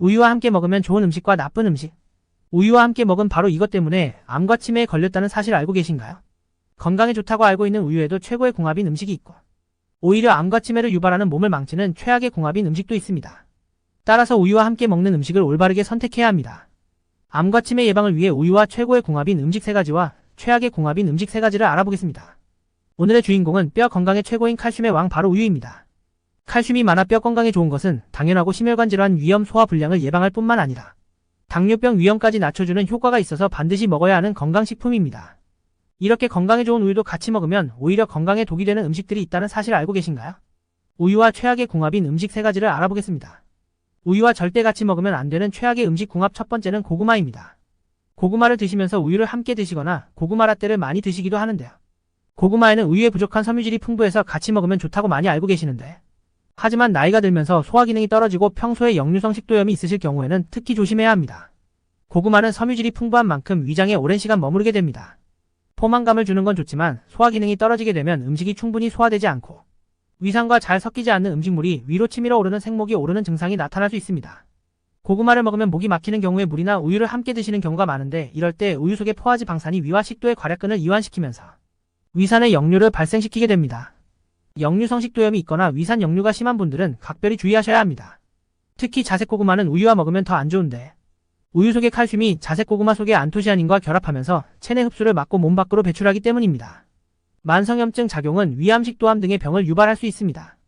우유와 함께 먹으면 좋은 음식과 나쁜 음식. 우유와 함께 먹은 바로 이것 때문에 암과 치매에 걸렸다는 사실 알고 계신가요? 건강에 좋다고 알고 있는 우유에도 최고의 궁합인 음식이 있고, 오히려 암과 치매를 유발하는 몸을 망치는 최악의 궁합인 음식도 있습니다. 따라서 우유와 함께 먹는 음식을 올바르게 선택해야 합니다. 암과 치매 예방을 위해 우유와 최고의 궁합인 음식 3가지와 최악의 궁합인 음식 3가지를 알아보겠습니다. 오늘의 주인공은 뼈 건강에 최고인 칼슘의 왕 바로 우유입니다. 칼슘이 많아 뼈 건강에 좋은 것은 당연하고 심혈관 질환 위험 소화 불량을 예방할 뿐만 아니라 당뇨병 위험까지 낮춰주는 효과가 있어서 반드시 먹어야 하는 건강식품입니다. 이렇게 건강에 좋은 우유도 같이 먹으면 오히려 건강에 독이 되는 음식들이 있다는 사실 알고 계신가요? 우유와 최악의 궁합인 음식 3가지를 알아보겠습니다. 우유와 절대 같이 먹으면 안 되는 최악의 음식 궁합 첫 번째는 고구마입니다. 고구마를 드시면서 우유를 함께 드시거나 고구마 라떼를 많이 드시기도 하는데요. 고구마에는 우유에 부족한 섬유질이 풍부해서 같이 먹으면 좋다고 많이 알고 계시는데, 하지만 나이가 들면서 소화 기능이 떨어지고 평소에 역류성 식도염이 있으실 경우에는 특히 조심해야 합니다. 고구마는 섬유질이 풍부한 만큼 위장에 오랜 시간 머무르게 됩니다. 포만감을 주는 건 좋지만 소화 기능이 떨어지게 되면 음식이 충분히 소화되지 않고 위산과 잘 섞이지 않는 음식물이 위로 치밀어 오르는 생목이 오르는 증상이 나타날 수 있습니다. 고구마를 먹으면 목이 막히는 경우에 물이나 우유를 함께 드시는 경우가 많은데, 이럴 때 우유 속의 포화지 방산이 위와 식도의 괄약근을 이완시키면서 위산의 역류를 발생시키게 됩니다. 역류성 식도염이 있거나 위산 역류가 심한 분들은 각별히 주의하셔야 합니다. 특히 자색 고구마는 우유와 먹으면 더 안 좋은데, 우유 속의 칼슘이 자색 고구마 속의 안토시아닌과 결합하면서 체내 흡수를 막고 몸 밖으로 배출하기 때문입니다. 만성염증 작용은 위암, 식도암 등의 병을 유발할 수 있습니다.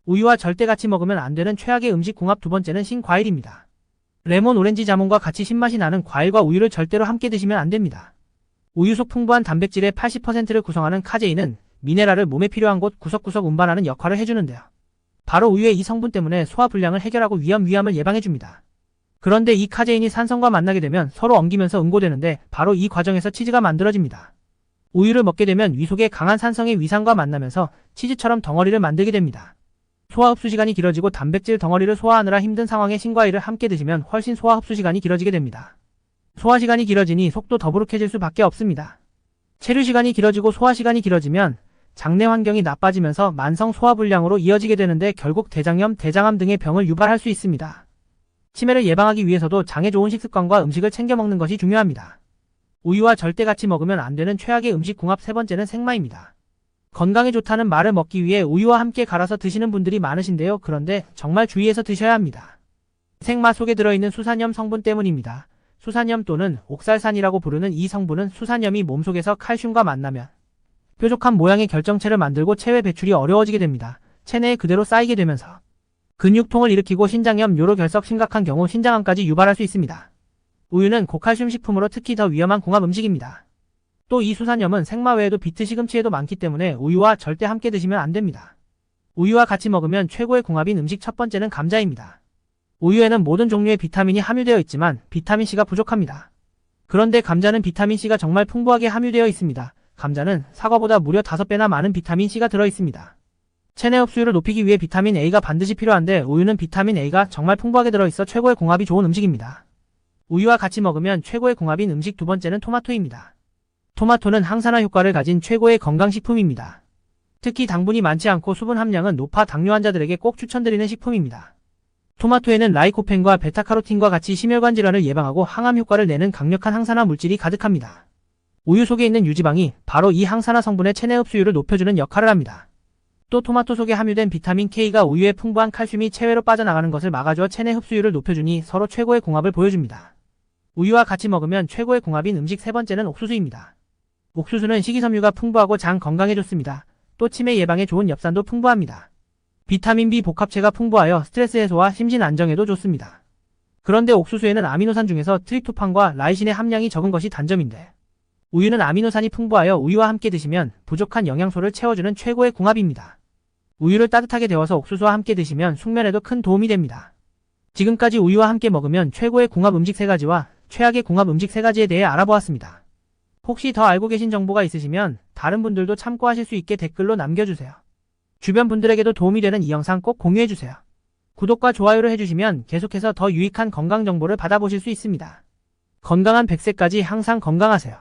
우유와 절대 같이 먹으면 안 되는 최악의 음식 궁합 두 번째는 신과일입니다. 레몬, 오렌지, 자몽과 같이 신맛이 나는 과일과 우유를 절대로 함께 드시면 안 됩니다. 우유 속 풍부한 단백질의 80%를 구성하는 카제인은 미네랄을 몸에 필요한 곳 구석구석 운반하는 역할을 해주는데요. 바로 우유의 이 성분 때문에 소화 불량을 해결하고 위암을 예방해줍니다. 그런데 이 카제인이 산성과 만나게 되면 서로 엉기면서 응고되는데, 바로 이 과정에서 치즈가 만들어집니다. 우유를 먹게 되면 위 속에 강한 산성이 위산과 만나면서 치즈처럼 덩어리를 만들게 됩니다. 소화 흡수 시간이 길어지고 단백질 덩어리를 소화하느라 힘든 상황에 신과일을 함께 드시면 훨씬 소화 흡수 시간이 길어지게 됩니다. 소화 시간이 길어지니 속도 더부룩해질 수밖에 없습니다. 체류 시간이 길어지고 소화 시간이 길어지면 장내 환경이 나빠지면서 만성 소화불량으로 이어지게 되는데, 결국 대장염, 대장암 등의 병을 유발할 수 있습니다. 치매를 예방하기 위해서도 장에 좋은 식습관과 음식을 챙겨 먹는 것이 중요합니다. 우유와 절대 같이 먹으면 안 되는 최악의 음식 궁합 세 번째는 생마입니다. 건강에 좋다는 말을 먹기 위해 우유와 함께 갈아서 드시는 분들이 많으신데요. 그런데 정말 주의해서 드셔야 합니다. 생마 속에 들어있는 수산염 성분 때문입니다. 수산염 또는 옥살산이라고 부르는 이 성분은 수산염이 몸속에서 칼슘과 만나면 뾰족한 모양의 결정체를 만들고 체외 배출이 어려워지게 됩니다. 체내에 그대로 쌓이게 되면서 근육통을 일으키고 신장염, 요로 결석, 심각한 경우 신장암까지 유발할 수 있습니다. 우유는 고칼슘 식품으로 특히 더 위험한 궁합 음식입니다. 또 이 수산염은 생마 외에도 비트, 시금치에도 많기 때문에 우유와 절대 함께 드시면 안 됩니다. 우유와 같이 먹으면 최고의 궁합인 음식 첫 번째는 감자입니다. 우유에는 모든 종류의 비타민이 함유되어 있지만 비타민C가 부족합니다. 그런데 감자는 비타민C가 정말 풍부하게 함유되어 있습니다. 감자는 사과보다 무려 5배나 많은 비타민C가 들어있습니다. 체내 흡수율을 높이기 위해 비타민A가 반드시 필요한데, 우유는 비타민A가 정말 풍부하게 들어있어 최고의 궁합이 좋은 음식입니다. 우유와 같이 먹으면 최고의 궁합인 음식 두 번째는 토마토입니다. 토마토는 항산화 효과를 가진 최고의 건강식품입니다. 특히 당분이 많지 않고 수분 함량은 높아 당뇨 환자들에게 꼭 추천드리는 식품입니다. 토마토에는 라이코펜과 베타카로틴과 같이 심혈관 질환을 예방하고 항암 효과를 내는 강력한 항산화 물질이 가득합니다. 우유 속에 있는 유지방이 바로 이 항산화 성분의 체내 흡수율을 높여주는 역할을 합니다. 또 토마토 속에 함유된 비타민 K가 우유의 풍부한 칼슘이 체외로 빠져나가는 것을 막아주어 체내 흡수율을 높여주니 서로 최고의 궁합을 보여줍니다. 우유와 같이 먹으면 최고의 궁합인 음식 세 번째는 옥수수입니다. 옥수수는 식이섬유가 풍부하고 장 건강에 좋습니다. 또 치매 예방에 좋은 엽산도 풍부합니다. 비타민 B 복합체가 풍부하여 스트레스 해소와 심신 안정에도 좋습니다. 그런데 옥수수에는 아미노산 중에서 트립토판과 라이신의 함량이 적은 것이 단점인데, 우유는 아미노산이 풍부하여 우유와 함께 드시면 부족한 영양소를 채워주는 최고의 궁합입니다. 우유를 따뜻하게 데워서 옥수수와 함께 드시면 숙면에도 큰 도움이 됩니다. 지금까지 우유와 함께 먹으면 최고의 궁합 음식 3가지와 최악의 궁합 음식 3가지에 대해 알아보았습니다. 혹시 더 알고 계신 정보가 있으시면 다른 분들도 참고하실 수 있게 댓글로 남겨주세요. 주변 분들에게도 도움이 되는 이 영상 꼭 공유해주세요. 구독과 좋아요를 해주시면 계속해서 더 유익한 건강 정보를 받아보실 수 있습니다. 건강한 100세까지 항상 건강하세요.